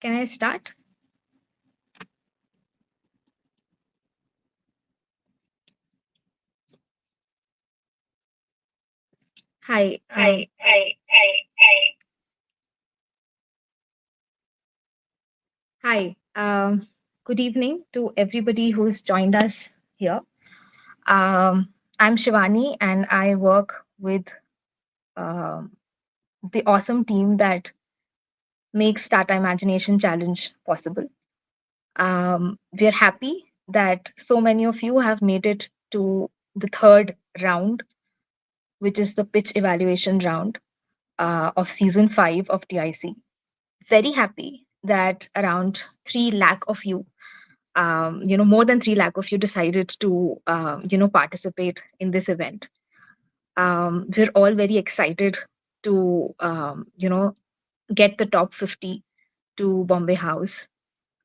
Can I start? Hi. Hi. Good evening to everybody who's joined us here. I'm Shivani, and I work with um, the awesome team that makes Tata Imagination Challenge possible. We're happy that so many of you have made it to the third round, which is the pitch evaluation round of season 5 of TIC. Very happy that around 3 lakh of you, more than 3 lakh of you decided to, participate in this event. We're all very excited to, get the top 50 to Bombay House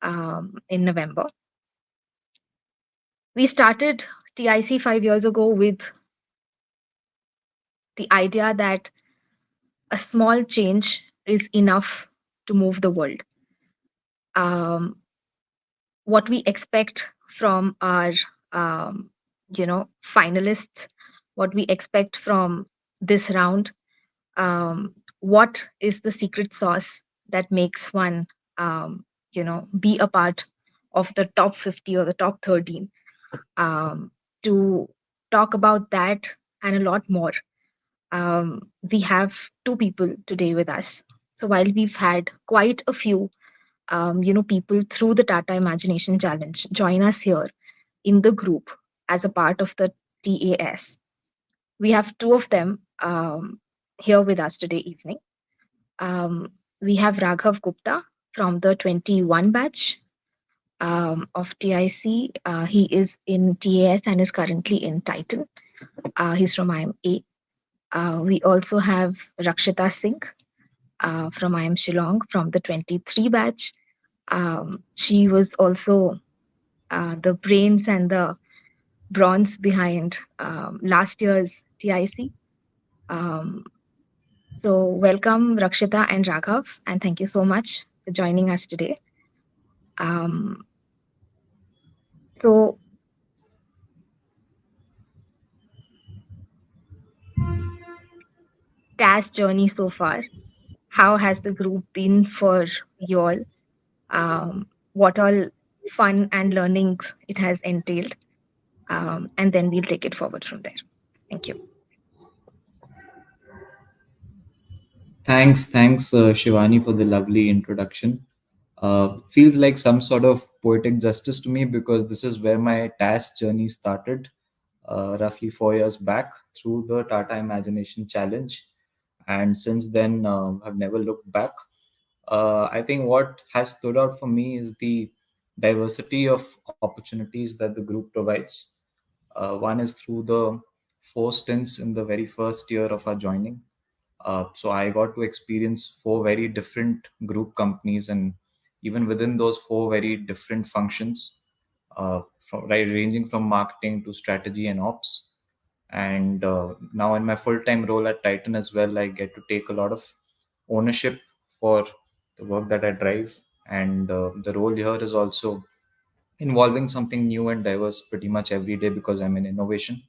in November. We started TIC 5 years ago with the idea that a small change is enough to move the world. Um, what we expect from our um, finalists, what we expect from this round, what is the secret sauce that makes one be a part of the top 50 or the top 13. To talk about that and a lot more, we have two people today with us. So while we've had quite a few people through the Tata Imagination Challenge join us here in the group as a part of the TAS. We have two of them here with us today evening. Um, we have Raghav Gupta from the 21 batch of TIC. He is in TAS and is currently in Titan. He's from IMA. We also have Rakshita Singh from IM Shillong from the 23 batch. She was also the brains and the bronze behind last year's TIC. Um, so, welcome, Rakshita and Raghav, and thank you so much for joining us today. Um, so, TAS journey so far, how has the group been for you all? What all fun and learnings it has entailed? And then we'll take it forward from there. Thank you. Thanks, Shivani, for the lovely introduction. Feels like some sort of poetic justice to me because this is where my task journey started, roughly 4 years back through the Tata Imagination Challenge. And since then, I've never looked back. I think what has stood out for me is the diversity of opportunities that the group provides. One is through the 4 stints in the very first year of our joining. So I got to experience 4 very different group companies, and even within those 4 very different functions, from right ranging from marketing to strategy and ops. And now in my full-time role at Titan as well, I get to take a lot of ownership for the work that I drive, and the role here is also involving something new and diverse pretty much every day because I'm in innovation.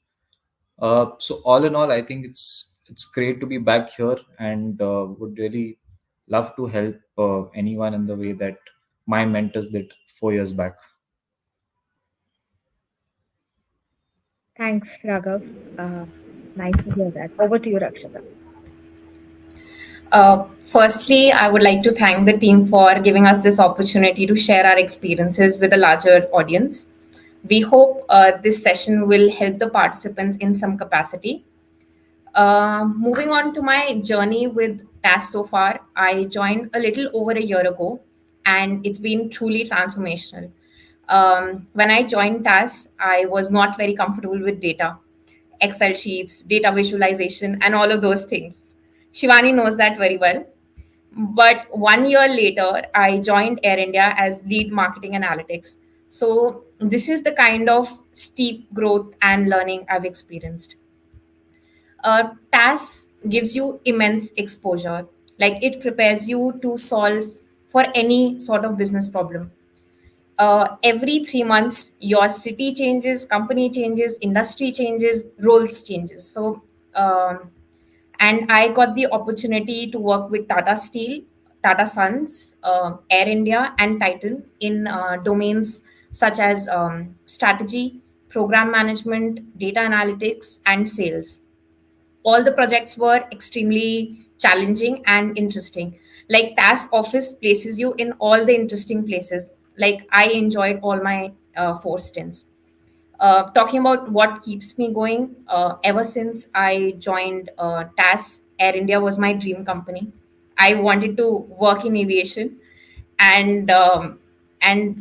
So all in all, I think it's great to be back here, and would really love to help anyone in the way that my mentors did 4 years back. Thanks, Raghav. Uh, nice to hear that. Over to you, Rakshita. Firstly, I would like to thank the team for giving us this opportunity to share our experiences with a larger audience. We hope this session will help the participants in some capacity. Moving on to my journey with TAS so far, I joined a little over a year ago, and it's been truly transformational. When I joined TAS, I was not very comfortable with data, Excel sheets, data visualization, and all of those things. Shivani knows that very well. But 1 year later, I joined Air India as lead marketing analytics. So, this is the kind of steep growth and learning I've experienced. TAS gives you immense exposure. Like it prepares you to solve for any sort of business problem. Every 3 months, your city changes, company changes, industry changes, roles changes. So and I got the opportunity to work with Tata Steel, Tata Sons, Air India, and Titan in domains such as strategy, program management, data analytics, and sales. All the projects were extremely challenging and interesting. Like task office places you in all the interesting places. Like I enjoyed all my 4 stints. Talking about what keeps me going, ever since I joined TAS, Air India was my dream company. I wanted to work in aviation, and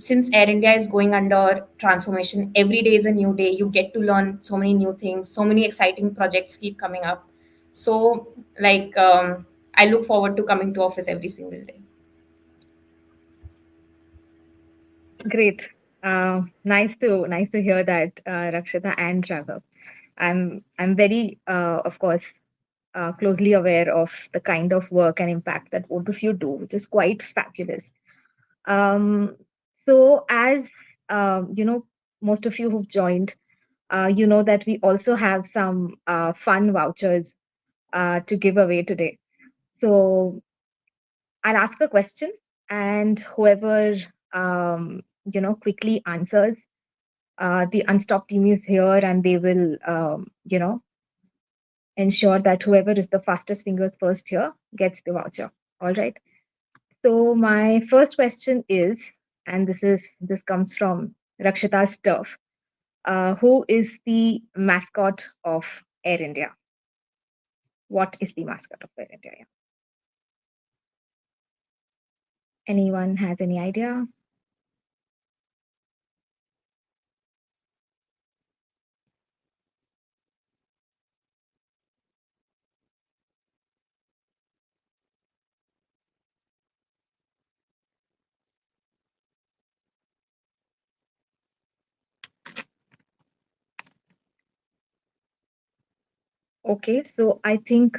since Air India is going under transformation, every day is a new day. You get to learn so many new things. So many exciting projects keep coming up. So, like, I look forward to coming to office every single day. Great. Nice to hear that, Rakshita and Raghav. I'm very, of course, closely aware of the kind of work and impact that both of you do, which is quite fabulous. Um, so, as most of you who've joined, you know that we also have some fun vouchers to give away today. So, I'll ask a question, and whoever quickly answers, the Unstop team is here, and they will ensure that whoever is the fastest fingers first here gets the voucher. All right. So my first question is, and this comes from Rakshita's turf. Who is the mascot of Air India? What is the mascot of Air India? Yeah. Anyone has any idea? Okay, so I think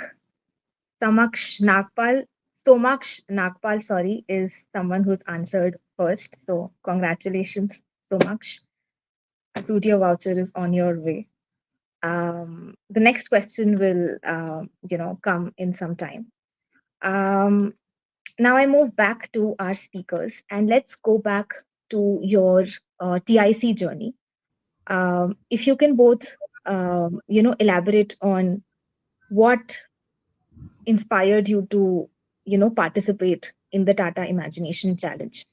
Samaksh Nagpal, Somaksh Nagpal, sorry, is someone who's answered first. So congratulations, Somaksh. A studio voucher is on your way. The next question will, come in some time. Um, Now I move back to our speakers, and let's go back to your TIC journey. If you can both, elaborate on what inspired you to, participate in the Tata Imagination Challenge,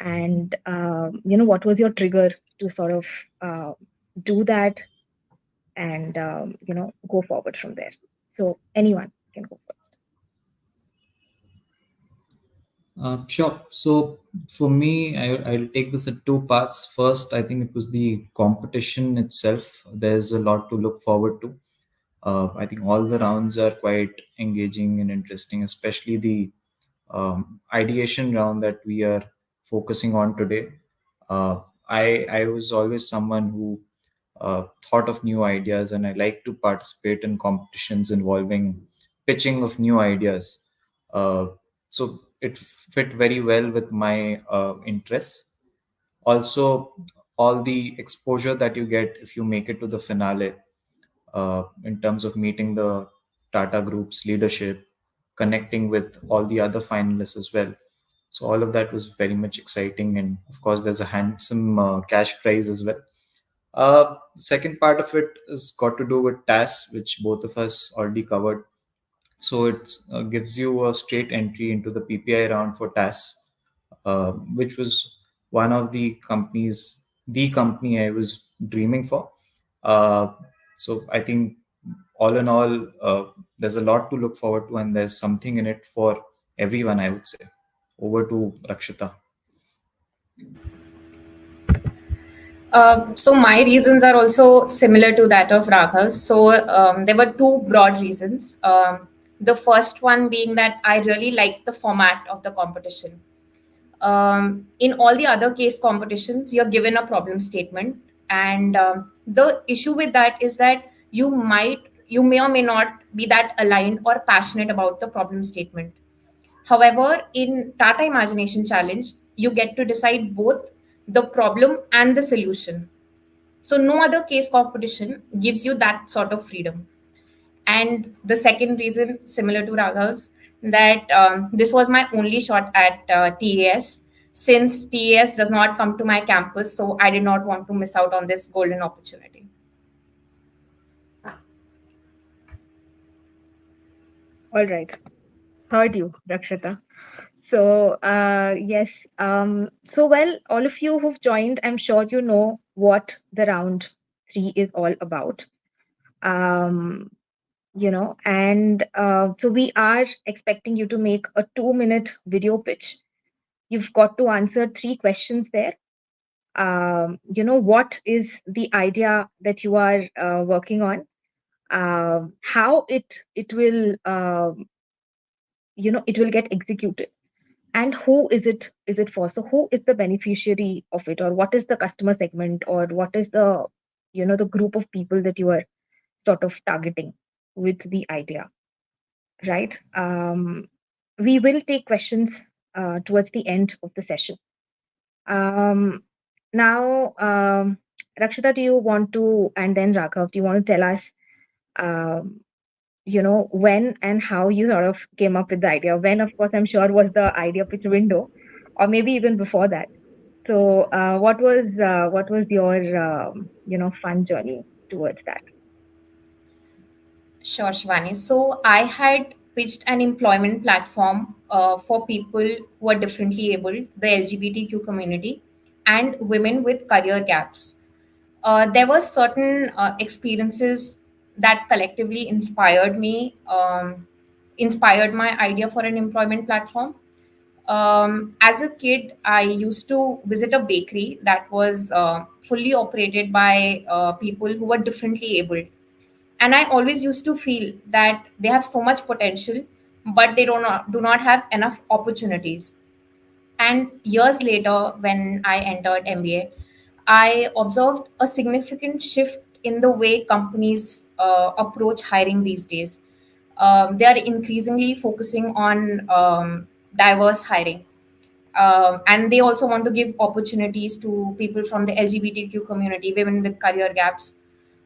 and what was your trigger to sort of do that and go forward from there. So anyone can go first. Sure. So for me, I'll take this in two parts. First, I think it was the competition itself. There's a lot to look forward to. I think all the rounds are quite engaging and interesting, especially the ideation round that we are focusing on today. I was always someone who thought of new ideas, and I like to participate in competitions involving pitching of new ideas. Uh, so it fit very well with my interests. Also, all the exposure that you get if you make it to the finale, in terms of meeting the Tata Group's leadership, connecting with all the other finalists as well. So all of that was very much exciting, and of course, there's a handsome cash prize as well. Second part of it has got to do with TAS, which both of us already covered. So it gives you a straight entry into the PPI round for TAS, which was one of the company I was dreaming for. Uh, so I think all in all, there's a lot to look forward to, and there's something in it for everyone, I would say. Over to Rakshita. So my reasons are also similar to that of Raghav. So there were two broad reasons. The first one being that I really liked the format of the competition. In all the other case competitions, you're given a problem statement, and the issue with that is that you may or may not be that aligned or passionate about the problem statement. However, in Tata Imagination Challenge, you get to decide both the problem and the solution. So no other case competition gives you that sort of freedom. And the second reason, similar to Raghav's, that this was my only shot at TAS, since TAS does not come to my campus, so I did not want to miss out on this golden opportunity. All right. Heard you, Rakshita. So, yes. So, well, all of you who've joined, I'm sure you know what the round three is all about. Um, and so we are expecting you to make a 2-minute video pitch. You've got to answer three questions there. What is the idea that you are working on? How it will it will get executed, and who is it for? So who is the beneficiary of it, or what is the customer segment, or what is the the group of people that you are sort of targeting with the idea, right? We will take questions towards the end of the session. um, Now, Rakshita, do you want to, and then Raghav, do you want to tell us um, when and how you sort of came up with the idea? When, of course, I'm sure was the idea pitch window, or maybe even before that. So, what was your fun journey towards that? Sure, Shivani. So I had pitched an employment platform for people who are differently able, the LGBTQ community, and women with career gaps. There were certain experiences that collectively inspired my idea for an employment platform. As a kid, I used to visit a bakery that was fully operated by people who were differently abled, and I always used to feel that they have so much potential, but they do not have enough opportunities. And years later, when I entered MBA, I observed a significant shift in the way companies approach hiring these days. They are increasingly focusing on diverse hiring, and they also want to give opportunities to people from the LGBTQ community, women with career gaps.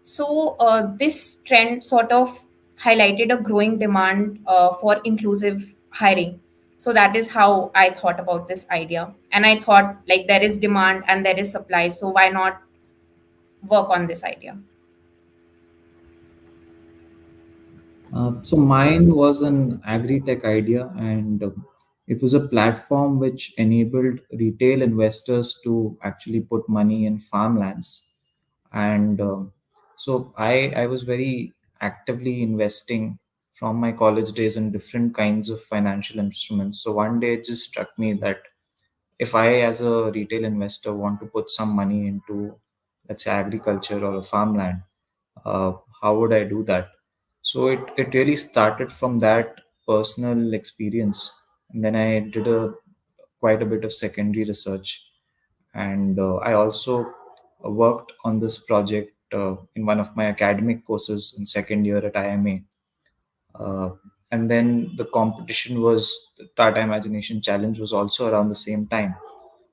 So this trend sort of highlighted a growing demand for inclusive hiring. So that is how I thought about this idea, and I thought, like, there is demand and there is supply, so why not work on this idea? So mine was an agri-tech idea, and it was a platform which enabled retail investors to actually put money in farmlands. And so I was very actively investing from my college days in different kinds of financial instruments. So one day it just struck me that if I, as a retail investor, want to put some money into, let's say, agriculture or a farmland, uh, how would I do that? So it really started from that personal experience, and then I did a quite a bit of secondary research, and I also worked on this project in one of my academic courses in second year at IMA. Uh, and then the competition was the Tata Imagination Challenge was also around the same time,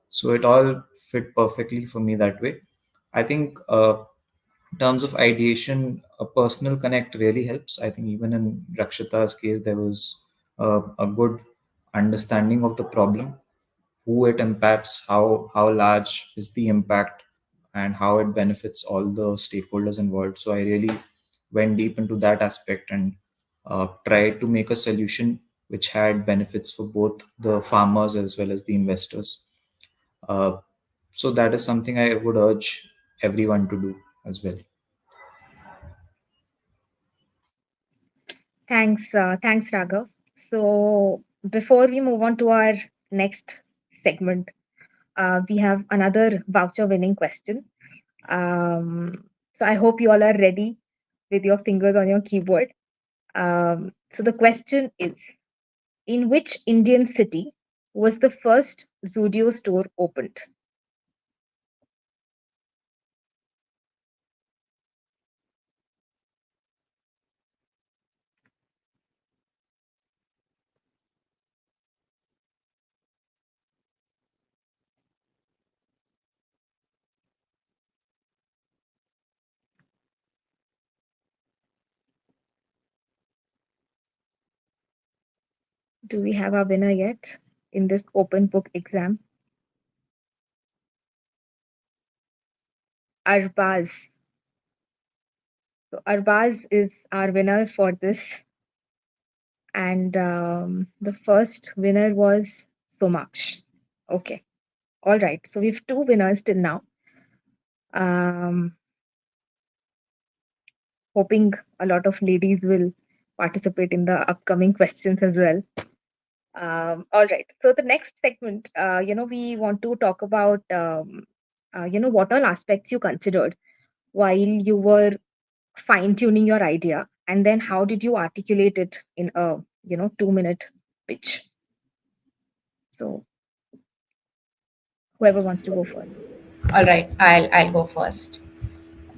so it all fit perfectly for me that way. I think in terms of ideation, a personal connect really helps. I think even in Rakshita's case, there was a good understanding of the problem, who it impacts, how large is the impact, and how it benefits all the stakeholders involved. So I really went deep into that aspect and tried to make a solution which had benefits for both the farmers as well as the investors. Uh, so that is something I would urge everyone to do as well. Thanks, Raghav. So before we move on to our next segment, we have another voucher winning question. So I hope you all are ready with your fingers on your keyboard. So the question is: in which Indian city was the first Zudio store opened? Do we have a winner yet in this open book exam? Arbaz. So Arbaz is our winner for this, and the first winner was Somaksh. Okay, all right. So we have two winners till now. Um, Hoping a lot of ladies will participate in the upcoming questions as well. All right. So the next segment, we want to talk about, what all aspects you considered while you were fine tuning your idea, and then how did you articulate it in a 2 minute pitch. So whoever wants to go first. All right, I'll go first.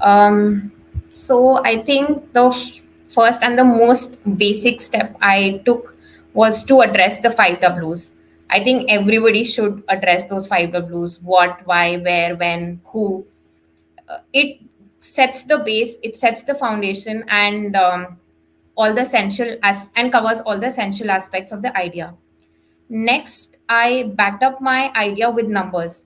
Um, so I think the first and the most basic step I took was to address the five W's. I think everybody should address those five W's: what, why, where, when, who. It sets the base, it sets the foundation, and all the essential as and covers all the essential aspects of the idea. Next, I backed up my idea with numbers.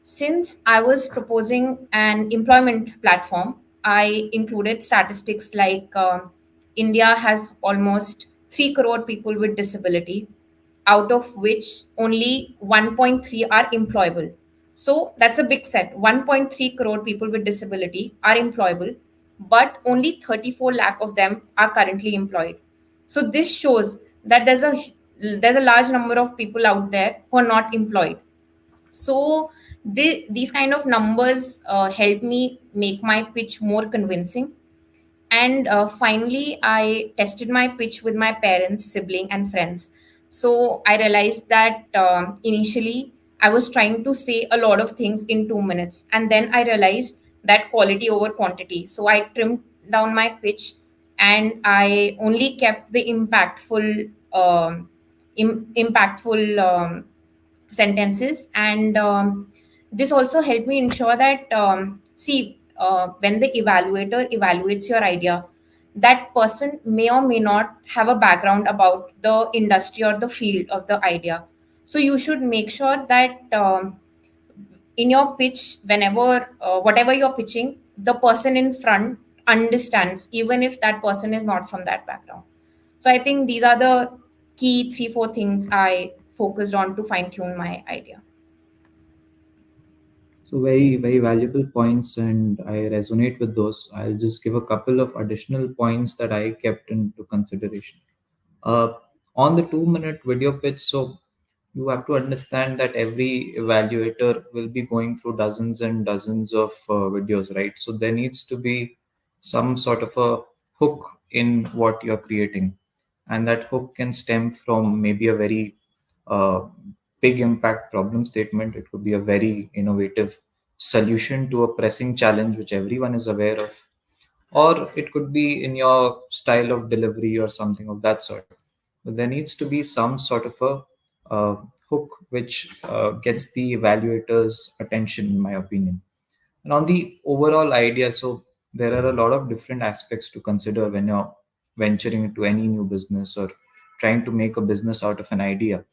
Since I was proposing an employment platform, I included statistics like India has almost 3 crore people with disability, out of which only 1.3 are employable. So that's a big set. 1.3 crore people with disability are employable, but only 34 lakh of them are currently employed. So this shows that there's a large number of people out there who are not employed. So these kind of numbers help me make my pitch more convincing. And finally, I tested my pitch with my parents, sibling, and friends. So I realized that initially I was trying to say a lot of things in 2 minutes, and then I realized that quality over quantity. So I trimmed down my pitch, and I only kept the impactful sentences. And this also helped me ensure that when the evaluator evaluates your idea, that person may or may not have a background about the industry or the field of the idea. So you should make sure that in your pitch, whenever whatever you're pitching, the person in front understands, even if that person is not from that background. So I think these are the key 3 4 things I focused on to fine tune my idea. So very, very valuable points, and I resonate with those. I'll just give a couple of additional points that I kept into consideration. Uh, on the 2 minute video pitch, so you have to understand that every evaluator will be going through dozens and dozens of videos, right? So there needs to be some sort of a hook in what you're creating, and that hook can stem from maybe a very uh, big impact problem statement. It could be a very innovative solution to a pressing challenge which everyone is aware of, or it could be in your style of delivery or something of that sort. But there needs to be some sort of a hook which gets the evaluator's attention, in my opinion. And on the overall idea, so there are a lot of different aspects to consider when you're venturing into any new business or trying to make a business out of an idea,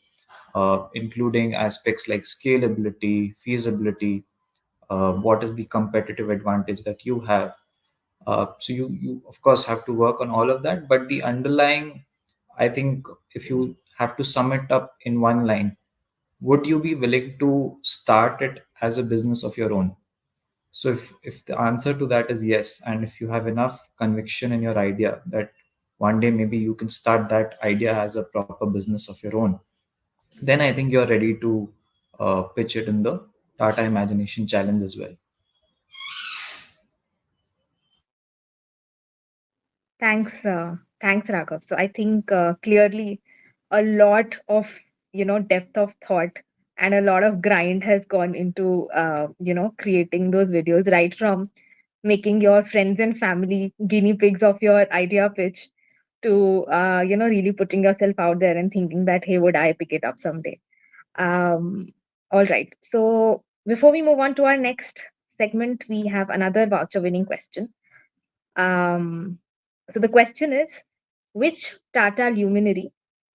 including aspects like scalability, feasibility, what is the competitive advantage that you have. So you of course have to work on all of that, but the underlying, I think, if you have to sum it up in one line, would you be willing to start it as a business of your own? So if the answer to that is yes, and if you have enough conviction in your idea that one day maybe you can start that idea as a proper business of your own, then I think you're ready to pitch it in the Tata Imagination Challenge as well. Thanks, Raghav. So I think clearly a lot of depth of thought and a lot of grind has gone into creating those videos, right from making your friends and family guinea pigs of your idea pitch to really putting yourself out there and thinking that, hey, would I pick it up someday? um all right, so before we move on to our next segment, we have another voucher winning question. um so the question is, which Tata luminary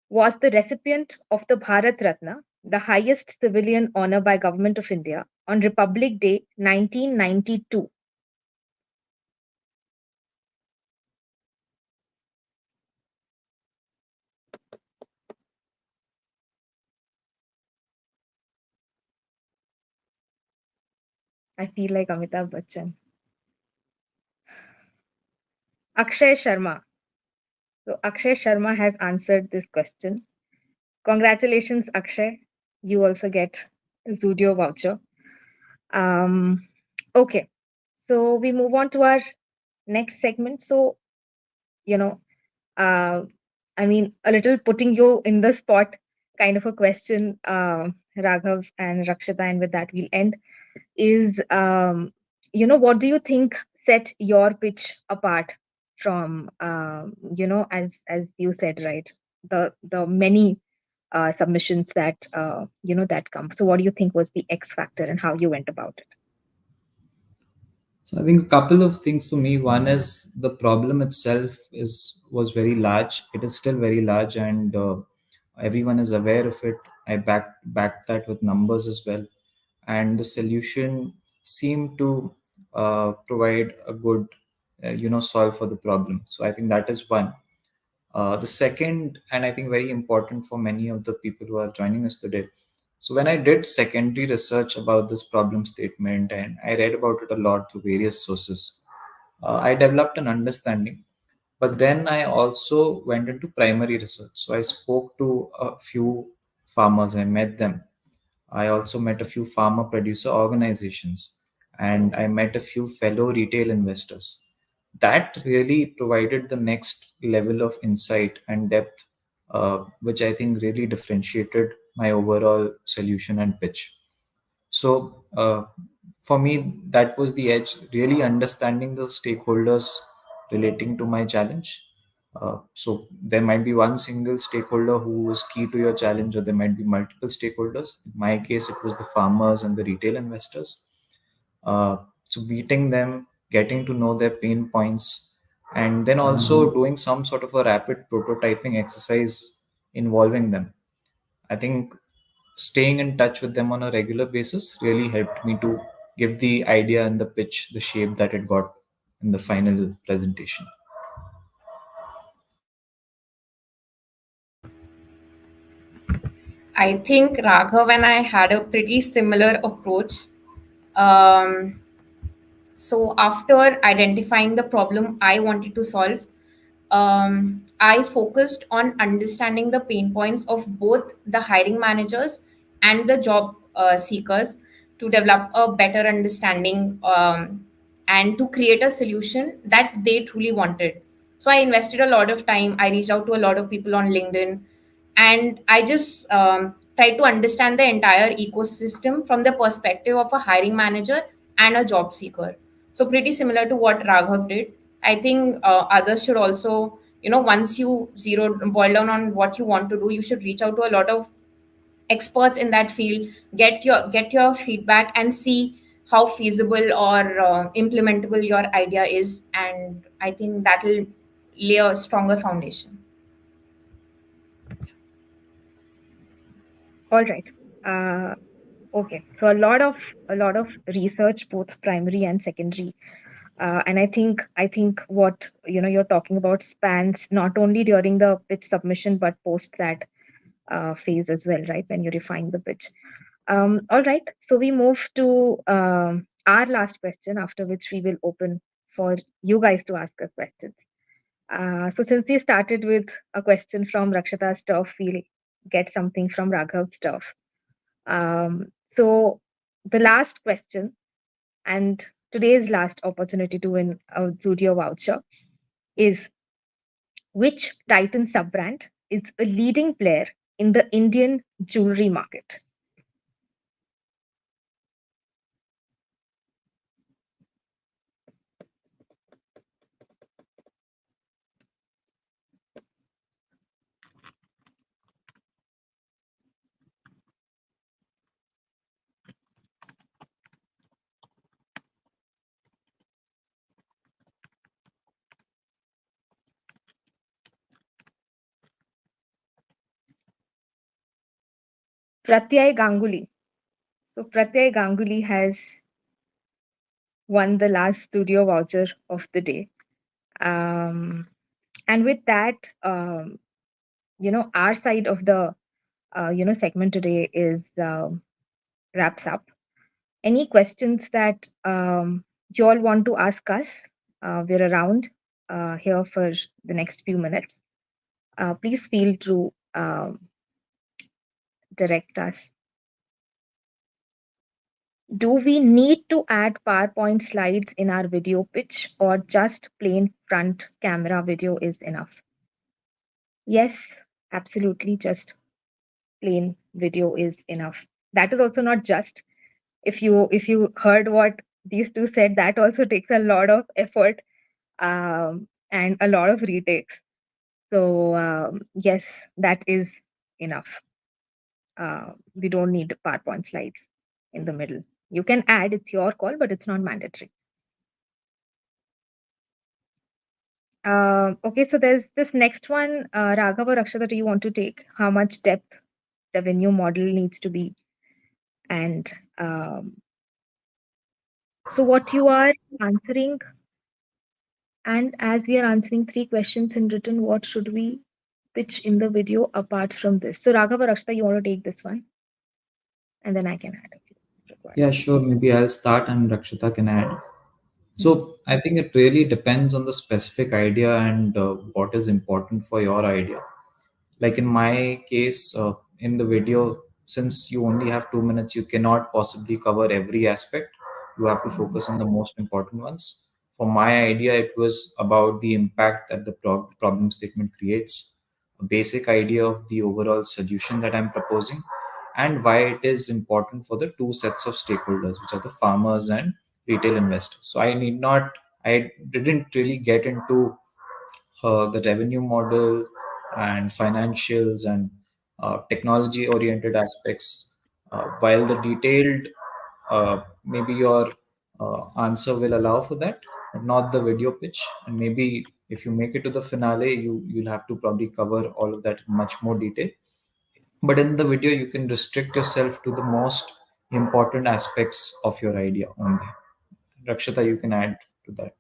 was the recipient of the Bharat Ratna, the highest civilian honor by Government of India, on Republic Day 1992. I feel like Amitabh Bachchan. Akshay Sharma. So Akshay Sharma has answered this question. Congratulations, Akshay. You also get a Zudio voucher. Um, okay, so we move on to our next segment. So, you know, uh, I mean, a little putting you in the spot kind of a question, Raghav and Rakshita, and with that we'll end. Is what do you think set your pitch apart from as you said, right, the many submissions that that come. So what do you think was the X factor and how you went about it? So I think a couple of things for me. One is the problem itself is was very large. It is still very large, and everyone is aware of it. I backed that with numbers as well, and the solution seemed to provide a good, solve for the problem. So I think that is one. The second, and I think very important for many of the people who are joining us today. So, when I did secondary research about this problem statement and I read about it a lot through various sources, I developed an understanding. But then I also went into primary research. So, I spoke to a few farmers, I met them. I also met a few farmer producer organizations and I met a few fellow retail investors. That really provided the next level of insight and depth, which I think really differentiated my overall solution and pitch. So, for me, that was the edge, really understanding the stakeholders relating to my challenge. So, there might be one single stakeholder who is key to your challenge, or there might be multiple stakeholders. In my case, it was the farmers and the retail investors. So, meeting them, getting to know their pain points, and then also doing some sort of a rapid prototyping exercise involving them. I think staying in touch with them on a regular basis really helped me to give the idea and the pitch the shape that it got in the final presentation. I think Raghav and I had a pretty similar approach. Um, so, after identifying the problem I wanted to solve, I focused on understanding the pain points of both the hiring managers and the job seekers to develop a better understanding and to create a solution that they truly wanted. So I invested a lot of time. I reached out to a lot of people on LinkedIn, and I just tried to understand the entire ecosystem from the perspective of a hiring manager and a job seeker. So pretty similar to what Raghav did. I think others should also, once you boil down on what you want to do, you should reach out to a lot of experts in that field, get your feedback, and see how feasible or implementable your idea is. And I think that will lay a stronger foundation. All right. uh, okay, so a lot of research, both primary and secondary. And I think what you're talking about spans not only during the pitch submission but post that phase as well, right, when you refine the pitch. All right, so we move to our last question, after which we will open for you guys to ask us questions. So since we started with a question from Rakshita's turf, we'll get something from Raghav's turf. So the last question, and today's last opportunity to win a Zudio voucher, is: which Titan sub-brand is a leading player in the Indian jewelry market? Pratyay Ganguly. So Pratyay Ganguly has won the last studio voucher of the day. Um, and with that, our side of the segment today is wraps up. Any questions that you all want to ask us? We're around here for the next few minutes. Please feel to direct us. Do we need to add PowerPoint slides in our video pitch, or just plain front camera video is enough? Yes, absolutely, just plain video is enough. That is also not just. If you heard what these two said, that also takes a lot of effort and a lot of retakes. So yes, that is enough. We don't need PowerPoint slides in the middle. You can add, it's your call, but it's not mandatory. Okay, so there's this next one, Raghav or Rakshita, do you want to take? How much depth revenue model needs to be? And so what you are answering, and as we are answering three questions in written, what should we pitch in the video apart from this? So Raghav or Rakshita, you want to take this one, and then I can add if required. Yeah, sure. Maybe I'll start and Rakshita can add. Mhm. So I think it really depends on the specific idea and what is important for your idea. Like in my case, in the video, since you only have 2 minutes, you cannot possibly cover every aspect. You have to Mhm. focus on the most important ones. For my idea, it was about the impact that the problem statement creates, a basic idea of the overall solution that I'm proposing, and why it is important for the two sets of stakeholders, which are the farmers and retail investors. So I didn't really get into the revenue model and financials and technology oriented aspects, while the detailed maybe your answer will allow for that, but not the video pitch. And maybe if you make it to the finale, you'll have to probably cover all of that in much more detail. But in the video, you can restrict yourself to the most important aspects of your idea only. Rakshita, you can add to that.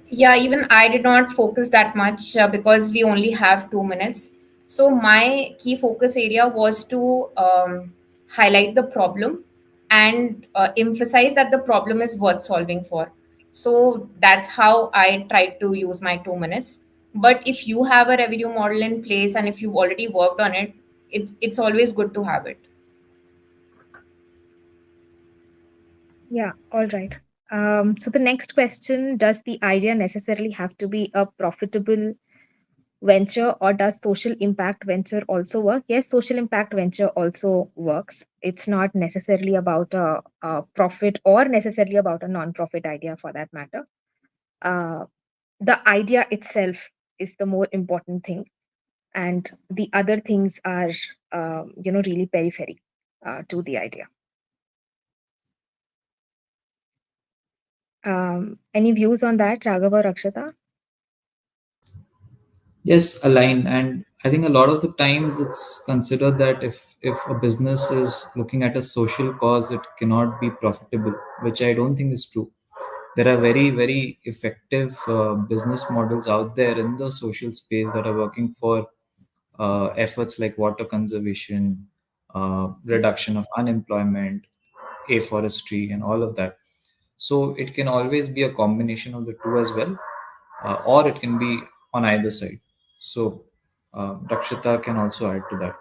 Yeah, even I did not focus that much because we only have 2 minutes. So my key focus area was to highlight the problem and emphasize that the problem is worth solving for. So that's how I tried to use my 2 minutes. But if you have a revenue model in place and if you've already worked on it, it's always good to have it. Yeah, all right. So the next question, does the idea necessarily have to be a profitable venture, or does social impact venture also work? Yes, social impact venture also works. It's not necessarily about a profit or necessarily about a non-profit idea for that matter. Uh, the idea itself is the more important thing, and the other things are, really periphery to the idea. Any views on that, Raghav or Rakshita? Yes, align. And I think a lot of the times it's considered that if a business is looking at a social cause, it cannot be profitable, which I don't think is true. There are very effective business models out there in the social space that are working for efforts like water conservation, reduction of unemployment, afforestry, and all of that. So it can always be a combination of the two as well, or it can be on either side. So Rakshita can also add to that.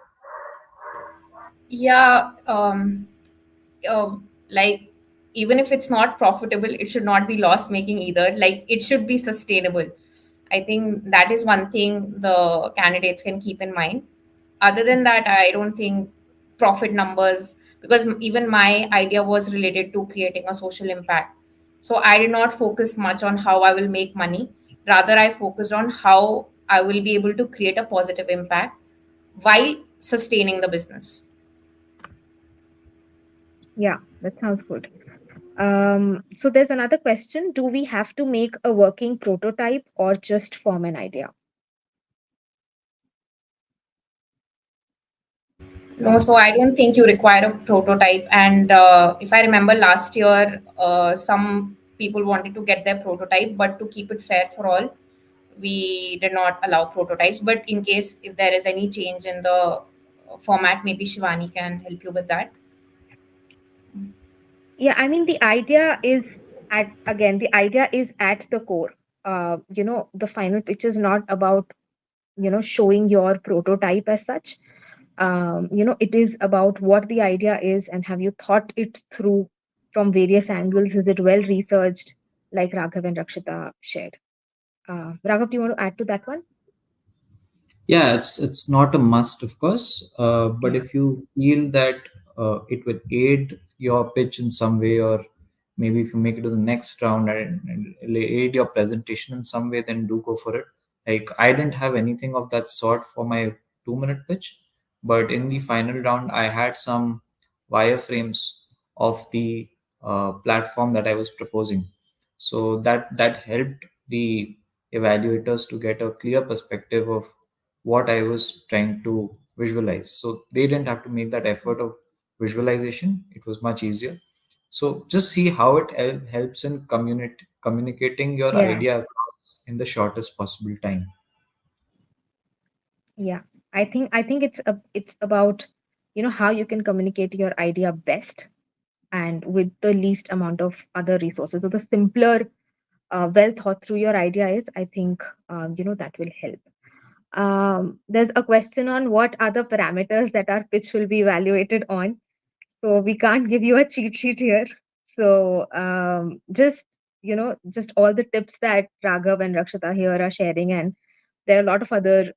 Yeah, uh, like even if it's not profitable, it should not be loss making either. Like it should be sustainable. I think that is one thing the candidates can keep in mind. Other than that, I don't think profit numbers, because even my idea was related to creating a social impact. So I did not focus much on how I will make money. Rather, I focused on how I will be able to create a positive impact while sustaining the business. Yeah, that sounds good. So there's another question. Do we have to make a working prototype or just form an idea? No, so I don't think you require a prototype. And if I remember last year, some people wanted to get their prototype, but to keep it fair for all, we did not allow prototypes. But in case if there is any change in the format, maybe Shivani can help you with that. Yeah, I mean, the idea is the idea is at the core. The final pitch is not about, showing your prototype as such. It is about what the idea is and have you thought it through from various angles. Is it well researched, like Raghav and Rakshita shared? Raghav, do you want to add to that one? Yeah, it's not a must, of course, but Yeah. if you feel that it will aid your pitch in some way, or maybe if you make it to the next round and it'll aid your presentation in some way, then do go for it. Like, I didn't have anything of that sort for my 2 minute pitch, but in the final round I had some wireframes of the platform that I was proposing, so that helped the evaluators to get a clear perspective of what I was trying to visualize. So they didn't have to make that effort of visualization. It was much easier. So just see how it helps in communicating your Yeah. idea across in the shortest possible time. Yeah. I think it's about, how you can communicate your idea best and with the least amount of other resources. So the simpler, well thought through your idea is, I think, that will help. There's a question on what other parameters that our pitch will be evaluated on. So we can't give you a cheat sheet here. So just all the tips that Raghav and Rakshita here are sharing, and there are a lot of other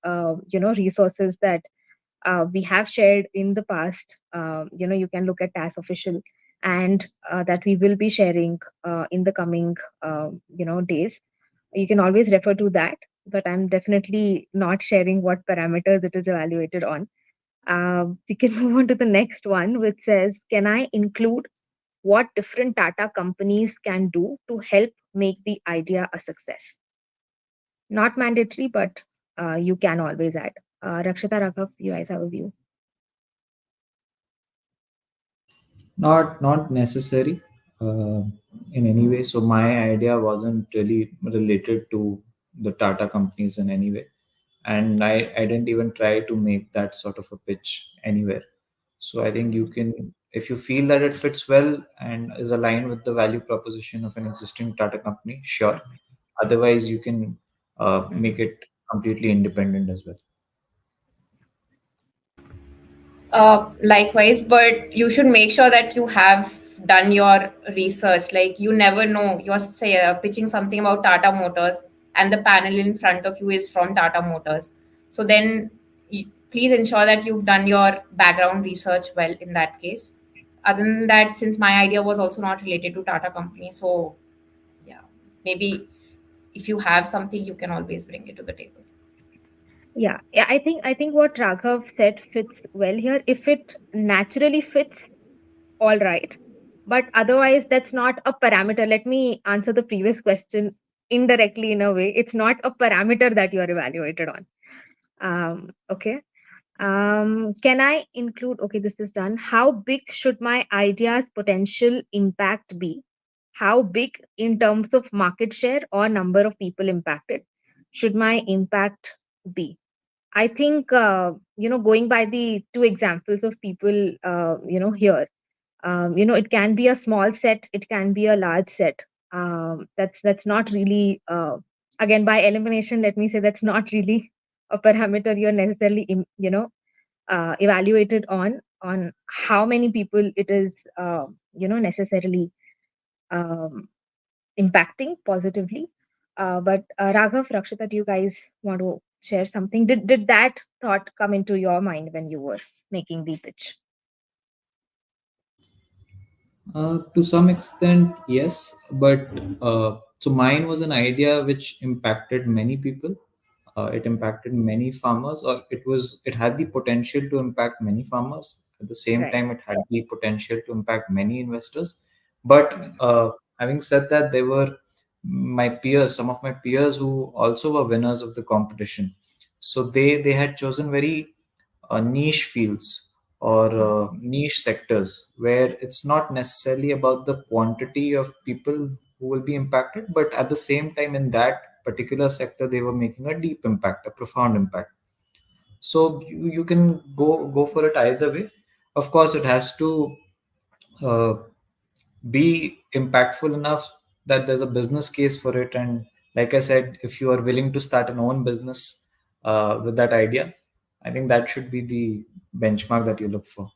resources that we have shared in the past. You can look at TAS official, and that we will be sharing in the coming days. You can always refer to that, but I'm definitely not sharing what parameters it is evaluated on. We can move on to the next one, which says, can I include what different Tata companies can do to help make the idea a success? Not mandatory, but you can always add. Rakshita, Raghav, you guys have a view? Not necessary uh, in any way. So my idea wasn't really related to the Tata companies in any way, and I didn't even try to make that sort of a pitch anywhere. So I think you can, if you feel that it fits well and is aligned with the value proposition of an existing Tata company, sure. Otherwise, you can make Mhm. it completely independent as well. Likewise, but you should make sure that you have done your research. Like, you never know, you're say pitching something about Tata Motors and the panel in front of you is from Tata Motors. So then please ensure that you've done your background research well in that case. Other than that, since my idea was also not related to Tata company, so yeah, maybe if you have something, you can always bring it to the table. Yeah, yeah. I think what Raghav said fits well here. If it naturally fits, all right. But otherwise, that's not a parameter. Let me answer the previous question indirectly in a way. It's not a parameter that you are evaluated on. Okay. Can I include? Okay, this is done. How big should my idea's potential impact be? How big in terms of market share or number of people impacted should my impact be? I think, going by the two examples of people, here, it can be a small set, it can be a large set. That's not really, again, by elimination, let me say that's not really a parameter you're necessarily, evaluated on how many people it is, necessarily um, impacting positively. But Raghav, Rakshita, do you guys want to share something? Did that thought come into your mind when you were making the pitch? To some extent, yes, but so mine was an idea which impacted many people. It impacted many farmers, or it had the potential to impact many farmers. At the same Right. time, it had the potential to impact many investors. But Mm. having said that, there were my peers, some of my peers who also were winners of the competition. So they had chosen very niche fields or niche sectors where it's not necessarily about the quantity of people who will be impacted, but at the same time, in that particular sector, they were making a deep impact, a profound impact. So you can go for it either way. Of course, it has to uh, be impactful enough that there's a business case for it. And like I said, if you are willing to start an own business with that idea, I think that should be the benchmark that you look for.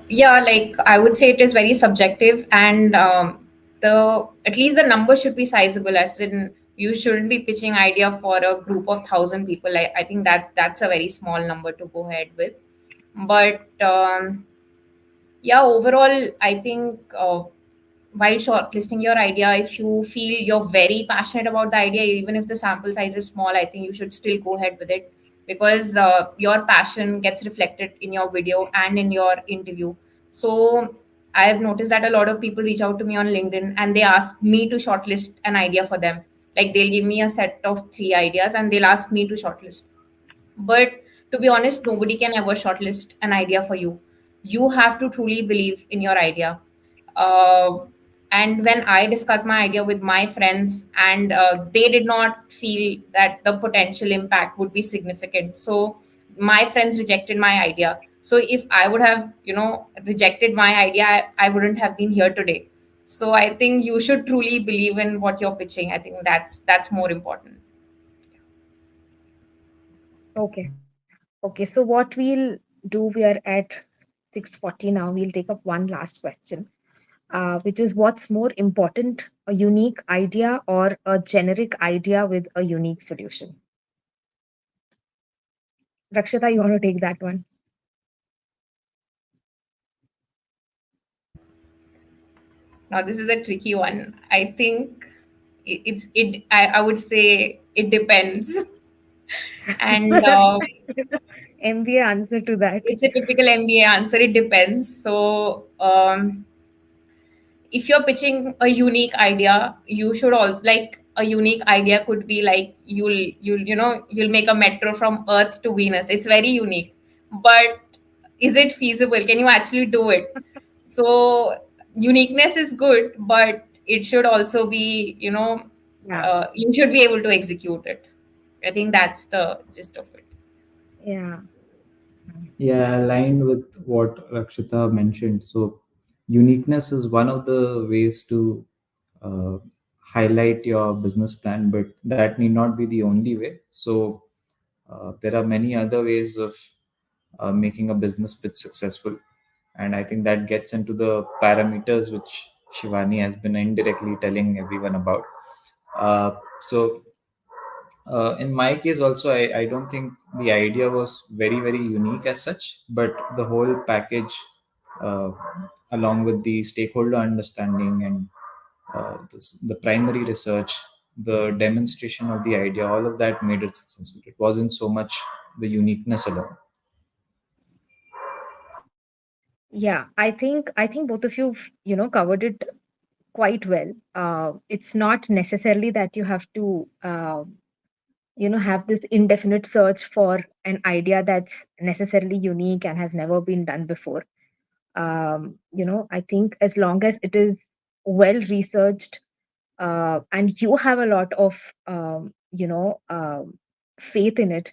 Yeah, like I would say it is very subjective, and the at least the number should be sizable. As in, you shouldn't be pitching idea for a group of 1,000 people. I think that's a very small number to go ahead with. But yeah, overall, I think while shortlisting your idea, if you feel you're very passionate about the idea, even if the sample size is small, I think you should still go ahead with it, because your passion gets reflected in your video and in your interview. So I have noticed that a lot of people reach out to me on LinkedIn and they ask me to shortlist an idea for them. Like they'll give me a set of three ideas and they'll ask me to shortlist. But to be honest, nobody can ever shortlist an idea for you. You have to truly believe in your idea. Uh, and when I discussed my idea with my friends, and they did not feel that the potential impact would be significant. So my friends rejected my idea. So if I would have, rejected my idea, I wouldn't have been here today. So I think you should truly believe in what you're pitching. I think that's more important. Okay. Okay. So what we'll do, we are at 6:40 now. We'll take up one last question, which is what's more important, a unique idea or a generic idea with a unique solution? Rakshita, you want to take that one? Now, this is a tricky one. I think I would say it depends, and MBA answer to that. it's a typical MBA answer. It depends. So, if you're pitching a unique idea, you should also, like, a unique idea could be like you'll make a metro from Earth to Venus. It's very unique, but is it feasible? Can you actually do it? So uniqueness is good, but it should also be, Yeah. you should be able to execute it. I think that's the gist of it. Yeah. Yeah, aligned with what Rakshita mentioned. So, uniqueness is one of the ways to uh, highlight your business plan, but that need not be the only way. So, there are many other ways of making a business pitch successful. And I think that gets into the parameters which Shivani has been indirectly telling everyone about. So, in my case also, I don't think the idea was very unique as such, but the whole package, uh, along with the stakeholder understanding and the primary research, the demonstration of the idea, all of that made it successful. It wasn't so much the uniqueness alone. Yeah. I think both of you, covered it quite well. It's not necessarily that you have to, have this indefinite search for an idea that's necessarily unique and has never been done before. I think as long as it is well researched, and you have a lot of, faith in it,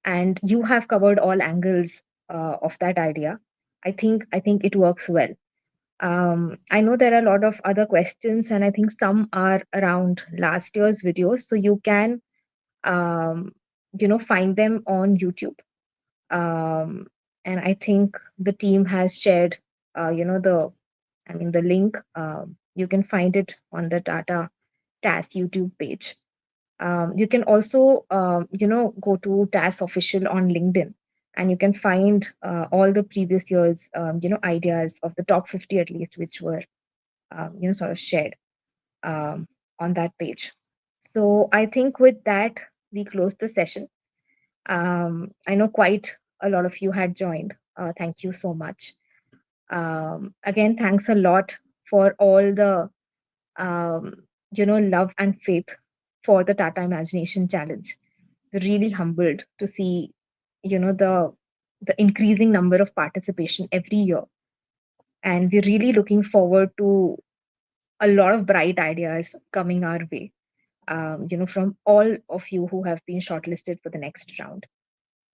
and you have covered all angles of that idea, I think it works well. I know there are a lot of other questions, and I think some are around last year's videos, so you can, um, find them on YouTube. Um, and I think the team has shared, the link. You can find it on the Tata TAS YouTube page. You can also, go to TAS official on LinkedIn, and you can find all the previous years, ideas of the top 50 at least, which were, sort of shared um, on that page. So I think with that, we close the session. I know quite a lot of you had joined. Thank you so much. Again, thanks a lot for all the, love and faith for the Tata Imagination Challenge. Really humbled to see, the increasing number of participation every year, and we're really looking forward to a lot of bright ideas coming our way, from all of you who have been shortlisted for the next round.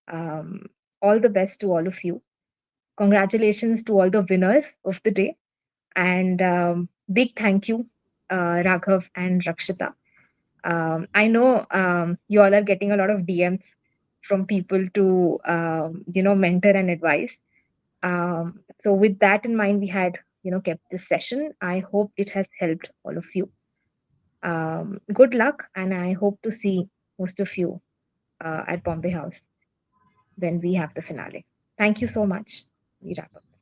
Um, all the best to all of you. Congratulations to all the winners of the day. And big thank you, Raghav and Rakshita. I know you all are getting a lot of DMs from people to, mentor and advise. So with that in mind, we had, kept this session. I hope it has helped all of you. Good luck, and I hope to see most of you at Bombay House when we have the finale. Thank you so much. We wrap up.